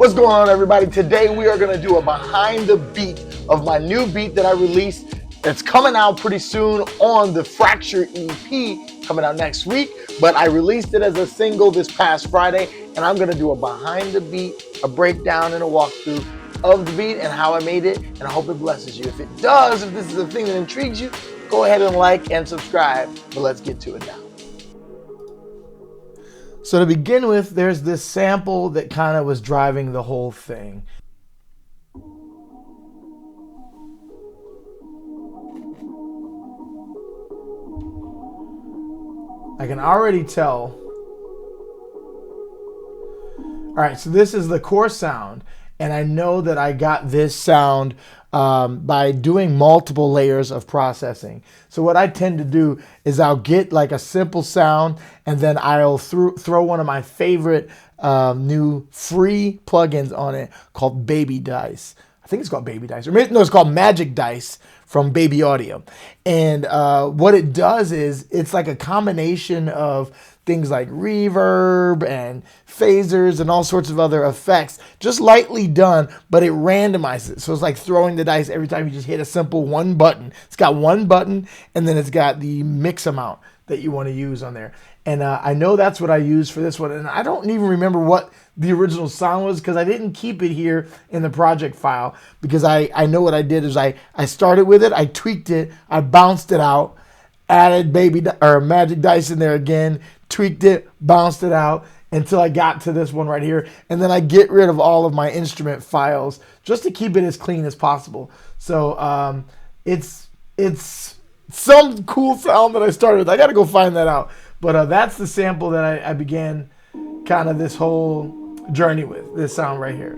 What's going on, everybody? Today we are going to do a behind the beat of my new beat that I released. It's coming out pretty soon on the Fracture EP, coming out next week. But I released it as a single this past Friday, and I'm going to do a behind the beat, a breakdown, and a walkthrough of the beat and how I made it, and I hope it blesses you. If it does, if this is a thing that intrigues you, go ahead and like and subscribe. But let's get to it now. So to begin with, there's this sample that kind of was driving the whole thing. I can already tell. All right, so this is the core sound, and I know that I got this sound by doing multiple layers of processing. So what I tend to do is I'll get like a simple sound, and then I'll throw one of my favorite new free plugins on it called Baby Dice. I think it's called Baby Dice, or maybe, no, it's called Magic Dice from Baby Audio. And what it does is it's like a combination of things like reverb and phasers and all sorts of other effects, just lightly done, but it randomizes it. So it's like throwing the dice every time you just hit a simple one button. It's got one button, and then it's got the mix amount that you want to use on there. And I know that's what I used for this one. And I don't even remember what the original sound was because I didn't keep it here in the project file, because I know what I did is I started with it, I tweaked it, I bounced it out, added Magic Dice in there again, tweaked it, bounced it out until I got to this one right here. And then I get rid of all of my instrument files just to keep it as clean as possible. So it's some cool sound that I started with. I got to go find that out. But that's the sample that I began kind of this whole journey with, this sound right here.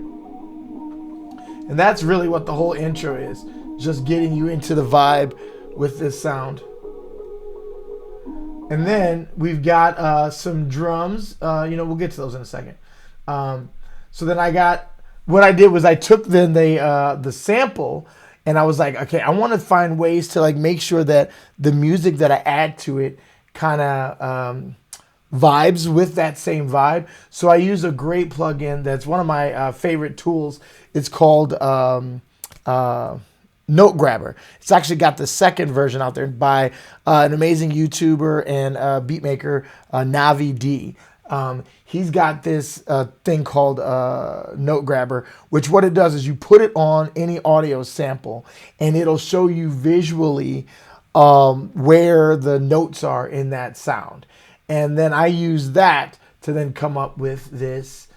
And that's really what the whole intro is, just getting you into the vibe with this sound. And then we've got some drums. We'll get to those in a second. So then what I did was I took then the sample, and I was like, okay, I want to find ways to like make sure that the music that I add to it kind of vibes with that same vibe. So I use a great plugin that's one of my favorite tools. It's called Note Grabber. It's actually got the second version out there by an amazing YouTuber and beatmaker, Navi D. He's got this thing called Note Grabber, which what it does is you put it on any audio sample, and it'll show you visually where the notes are in that sound. And then I use that to then come up with this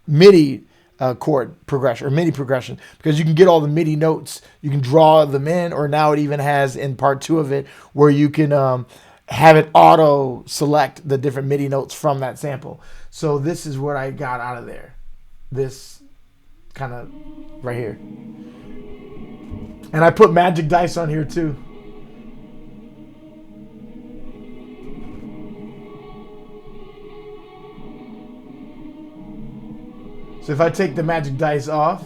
MIDI chord progression or MIDI progression, because you can get all the MIDI notes, you can draw them in, or now it even has in part 2 of it where you can have it auto select the different MIDI notes from that sample. So this is what I got out of there, this kind of right here. And I put Magic Dice on here too. So if I take the Magic Dice off,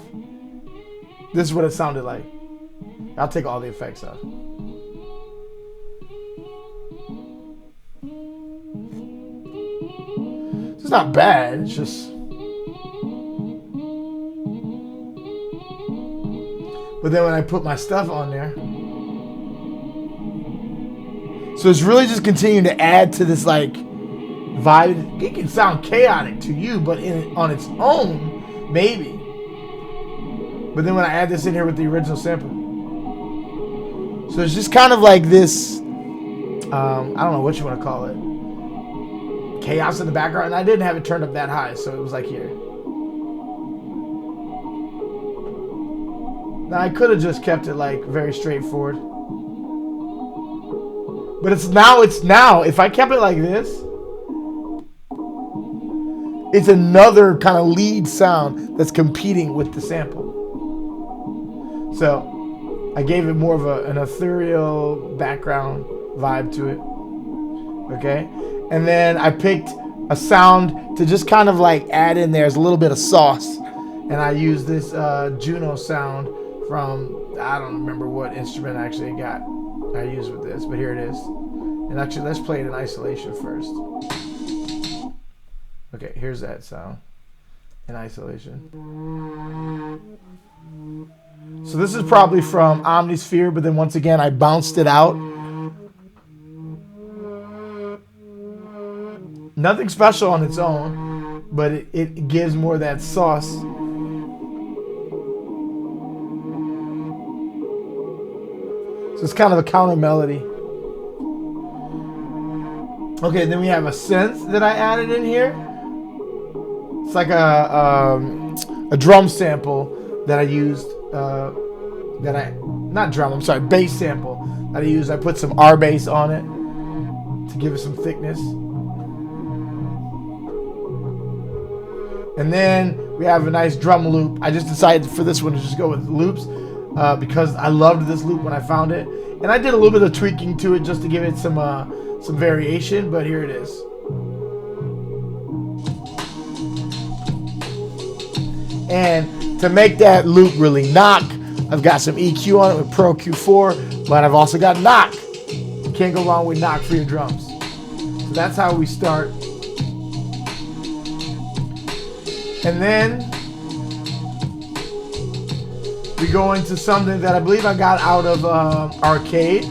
this is what it sounded like. I'll take all the effects off. It's not bad, it's just... But then when I put my stuff on there, so it's really just continuing to add to this like vibe. It can sound chaotic to you, but on its own, maybe. But then when I add this in here with the original sample, so it's just kind of like this, I don't know what you want to call it, chaos in the background. And I didn't have it turned up that high, so it was like here. Now I could have just kept it like very straightforward, but it's now. If I kept it like this, it's another kind of lead sound that's competing with the sample. So I gave it more of an ethereal background vibe to it. Okay, and then I picked a sound to just kind of like add in there as a little bit of sauce, and I used this Juno sound from, I don't remember what instrument actually I used with this, but here it is. And actually, let's play it in isolation first. Okay, here's that sound. in isolation. So this is probably from Omnisphere, but then once again, I bounced it out. Nothing special on its own, but it gives more of that sauce. So it's kind of a counter melody. Okay, then we have a synth that I added in here. It's like a drum sample that I used. Bass sample that I used. I put some R bass on it to give it some thickness. And then we have a nice drum loop. I just decided for this one to just go with loops because I loved this loop when I found it. And I did a little bit of tweaking to it just to give it some variation, but here it is. And to make that loop really knock, I've got some EQ on it with Pro Q4, but I've also got knock. You can't go wrong with knock for your drums. So that's how we start. And then we go into something that I believe I got out of Arcade.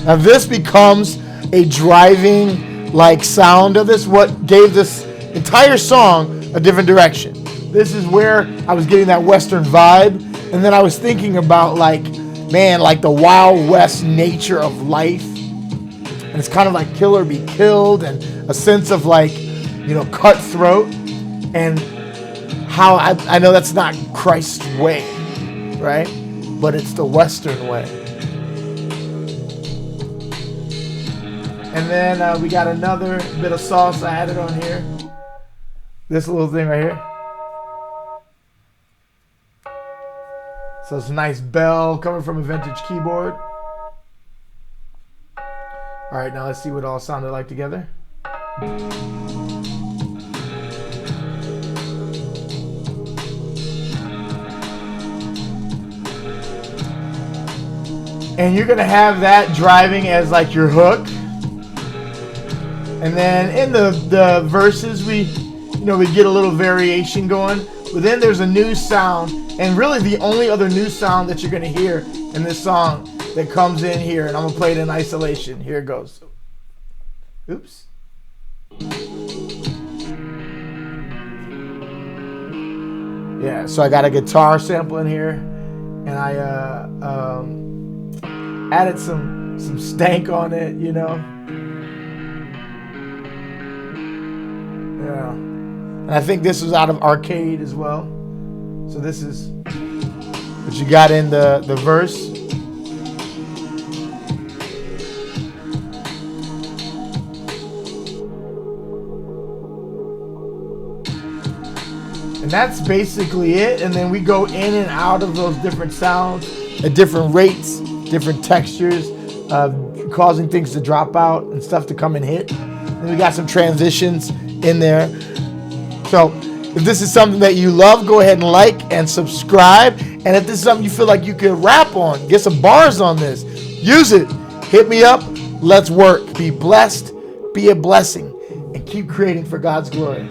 Now this becomes a driving like sound of this, what gave this entire song a different direction. This is where I was getting that Western vibe, and then I was thinking about like the Wild West nature of life, and it's kind of like kill or be killed, and a sense of like, cutthroat, and how I know that's not Christ's way, right? But it's the Western way. And then we got another bit of sauce I added on here. This little thing right here. So it's a nice bell coming from a vintage keyboard. All right, now let's see what it all sounded like together. And you're gonna have that driving as like your hook. And then in the verses, we get a little variation going. But then there's a new sound, and really the only other new sound that you're gonna hear in this song that comes in here, and I'm gonna play it in isolation. Here it goes. Oops. Yeah, so I got a guitar sample in here, and I added some stank on it, Yeah. And I think this was out of Arcade as well. So this is what you got in the verse. And that's basically it. And then we go in and out of those different sounds at different rates, different textures, causing things to drop out and stuff to come and hit. And we got some transitions in there. So if this is something that you love, go ahead and like and subscribe. And if this is something you feel like you could rap on, get some bars on this, use it. Hit me up. Let's work. Be blessed. Be a blessing. And keep creating for God's glory.